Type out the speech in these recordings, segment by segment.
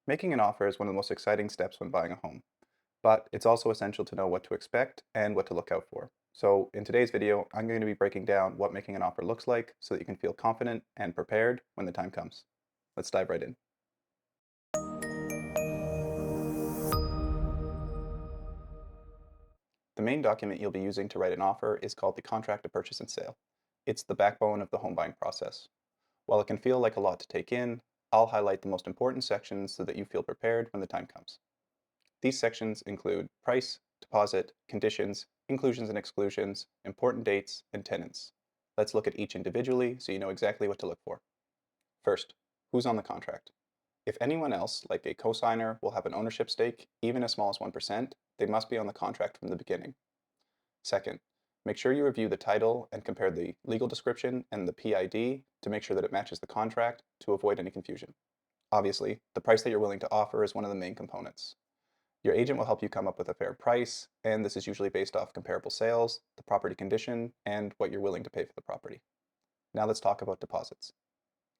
Making an offer is one of the most exciting steps when buying a home, but it's also essential to know what to expect and what to look out for. So in today's video, I'm going to be breaking down what making an offer looks like so that you can feel confident and prepared when the time comes. Let's dive right in. The main document you'll be using to write an offer is called the contract of purchase and sale. It's the backbone of the home buying process. While it can feel like a lot to take in, I'll highlight the most important sections so that you feel prepared when the time comes. These sections include price, deposit, conditions, inclusions and exclusions, important dates, and tenants. Let's look at each individually so you know exactly what to look for. First, who's on the contract? If anyone else, like a cosigner, will have an ownership stake, even as small as 1%, they must be on the contract from the beginning. Second, make sure you review the title and compare the legal description and the PID to make sure that it matches the contract to avoid any confusion. Obviously, the price that you're willing to offer is one of the main components. Your agent will help you come up with a fair price, and this is usually based off comparable sales, the property condition, and what you're willing to pay for the property. Now let's talk about deposits.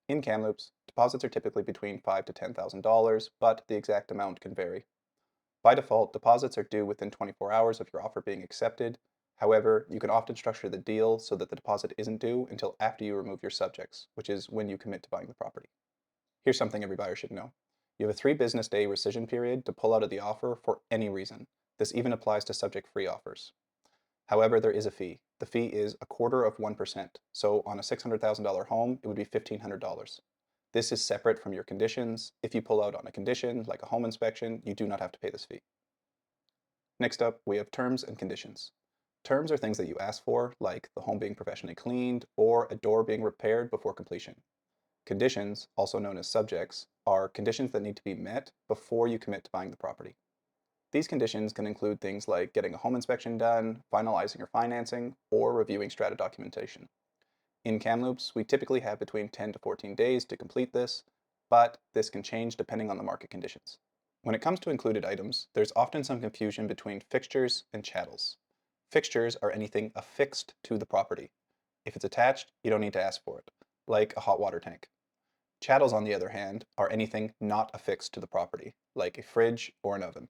In Kamloops, deposits are typically between $5,000 to $10,000, but the exact amount can vary. By default, deposits are due within 24 hours of your offer being accepted. However, you can often structure the deal so that the deposit isn't due until after you remove your subjects, which is when you commit to buying the property. Here's something every buyer should know. You have a 3 business day rescission period to pull out of the offer for any reason. This even applies to subject-free offers. However, there is a fee. The fee is a quarter of 1%. So on a $600,000 home, it would be $1,500. This is separate from your conditions. If you pull out on a condition, like a home inspection, you do not have to pay this fee. Next up, we have terms and conditions. Terms are things that you ask for, like the home being professionally cleaned or a door being repaired before completion. Conditions, also known as subjects, are conditions that need to be met before you commit to buying the property. These conditions can include things like getting a home inspection done, finalizing your financing, or reviewing strata documentation. In Kamloops, we typically have between 10 to 14 days to complete this, but this can change depending on the market conditions. When it comes to included items, there's often some confusion between fixtures and chattels. Fixtures are anything affixed to the property. If it's attached, you don't need to ask for it, like a hot water tank. Chattels, on the other hand, are anything not affixed to the property, like a fridge or an oven.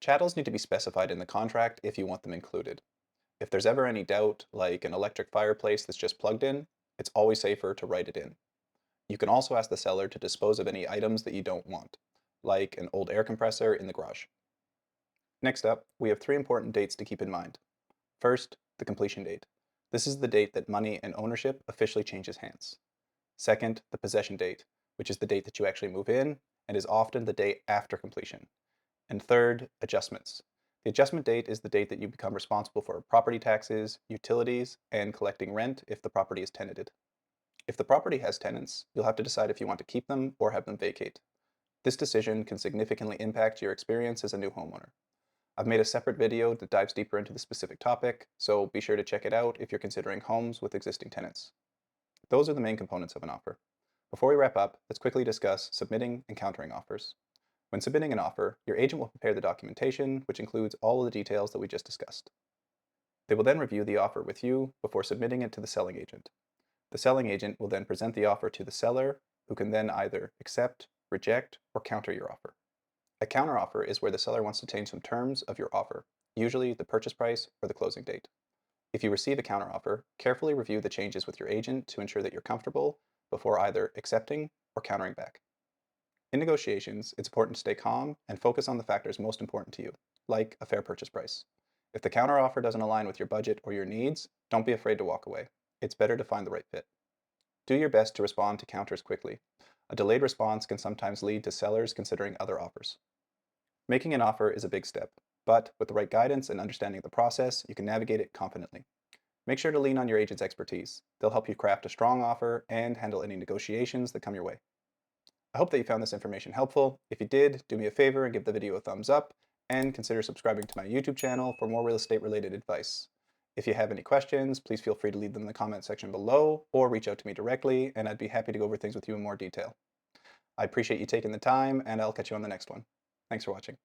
Chattels need to be specified in the contract if you want them included. If there's ever any doubt, like an electric fireplace that's just plugged in, it's always safer to write it in. You can also ask the seller to dispose of any items that you don't want, like an old air compressor in the garage. Next up, we have 3 important dates to keep in mind. First, the completion date. This is the date that money and ownership officially changes hands. Second, the possession date, which is the date that you actually move in and is often the day after completion. And third, adjustments. The adjustment date is the date that you become responsible for property taxes, utilities, and collecting rent if the property is tenanted. If the property has tenants, you'll have to decide if you want to keep them or have them vacate. This decision can significantly impact your experience as a new homeowner. I've made a separate video that dives deeper into the specific topic, so be sure to check it out if you're considering homes with existing tenants. Those are the main components of an offer. Before we wrap up, let's quickly discuss submitting and countering offers. When submitting an offer, your agent will prepare the documentation, which includes all of the details that we just discussed. They will then review the offer with you before submitting it to the selling agent. The selling agent will then present the offer to the seller, who can then either accept, reject, or counter your offer. A counteroffer is where the seller wants to change some terms of your offer, usually the purchase price or the closing date. If you receive a counteroffer, carefully review the changes with your agent to ensure that you're comfortable before either accepting or countering back. In negotiations, it's important to stay calm and focus on the factors most important to you, like a fair purchase price. If the counteroffer doesn't align with your budget or your needs, don't be afraid to walk away. It's better to find the right fit. Do your best to respond to counters quickly. A delayed response can sometimes lead to sellers considering other offers. Making an offer is a big step, but with the right guidance and understanding of the process, you can navigate it confidently. Make sure to lean on your agent's expertise. They'll help you craft a strong offer and handle any negotiations that come your way. I hope that you found this information helpful. If you did, do me a favor and give the video a thumbs up, and consider subscribing to my YouTube channel for more real estate related advice. If you have any questions, please feel free to leave them in the comment section below or reach out to me directly, and I'd be happy to go over things with you in more detail. I appreciate you taking the time, and I'll catch you on the next one. Thanks for watching.